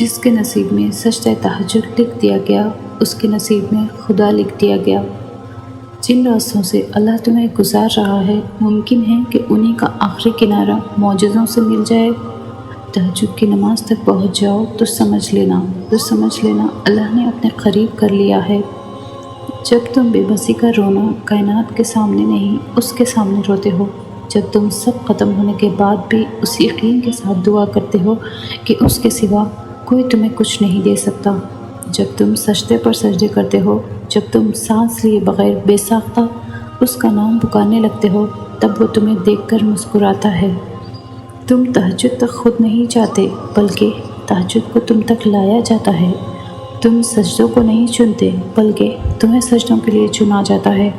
جس کے نصیب میں سجدہ تہجد لکھ دیا گیا اس کے نصیب میں خدا لکھ دیا گیا۔ جن راستوں سے اللہ تمہیں گزار رہا ہے ممکن ہے کہ انہی کا آخری کنارہ معجزوں سے مل جائے۔ تہجد کی نماز تک پہنچ جاؤ تو سمجھ لینا اللہ نے اپنے قریب کر لیا ہے۔ جب تم بے بسی کا رونا کائنات کے سامنے نہیں اس کے سامنے روتے ہو، جب تم سب ختم ہونے کے بعد بھی اس یقین کے ساتھ دعا کرتے ہو کہ اس کے سوا کوئی تمہیں کچھ نہیں دے سکتا، جب تم سجدے پر سجدے کرتے ہو، جب تم سانس لیے بغیر بے ساختہ اس کا نام پکارنے لگتے ہو، تب وہ تمہیں دیکھ کر مسکراتا ہے۔ تم تہجد تک خود نہیں جاتے بلکہ تہجد کو تم تک لایا جاتا ہے۔ تم سجدوں کو نہیں چنتے بلکہ تمہیں سجدوں کے لیے چنا جاتا ہے۔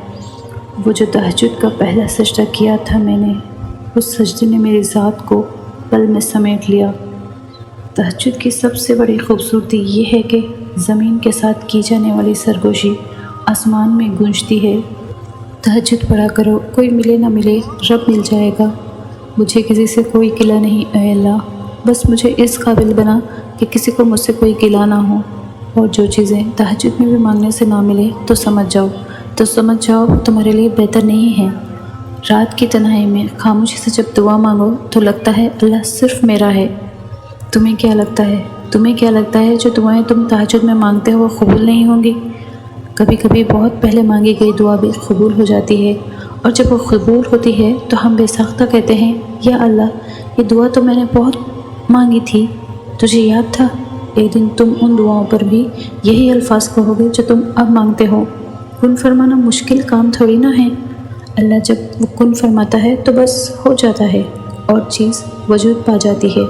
وہ جو تہجد کا پہلا سجدہ کیا تھا میں نے، اس سجدے نے میری ذات کو پل میں سمیٹ لیا۔ تہجد کی سب سے بڑی خوبصورتی یہ ہے کہ زمین کے ساتھ کی جانے والی سرگوشی آسمان میں گونجتی ہے۔ تہجد پڑھا کرو، کوئی ملے نہ ملے رب مل جائے گا۔ مجھے کسی سے کوئی گلہ نہیں اے اللہ، بس مجھے اس قابل بنا کہ کسی کو مجھ سے کوئی گلہ نہ ہو، اور جو چیزیں تہجد میں بھی مانگنے سے نہ ملے تو سمجھ جاؤ تمہارے لیے بہتر نہیں ہے۔ رات کی تنہائی میں خاموشی سے جب دعا مانگو تو لگتا ہے اللہ صرف میرا ہے۔ تمہیں کیا لگتا ہے جو دعائیں تم تہجد میں مانگتے ہو وہ قبول نہیں ہوں گی؟ کبھی کبھی بہت پہلے مانگی گئی دعا بھی قبول ہو جاتی ہے، اور جب وہ قبول ہوتی ہے تو ہم بے ساختہ کہتے ہیں یا اللہ یہ دعا تو میں نے بہت مانگی تھی، تجھے یاد تھا؟ ایک دن تم ان دعاؤں پر بھی یہی الفاظ کہو گے جو تم اب مانگتے ہو۔ کن فرمانا مشکل کام تھوڑی نہ ہے، اللہ جب وہ کن فرماتا ہے تو بس ہو جاتا ہے اور چیز وجود پا جاتی ہے۔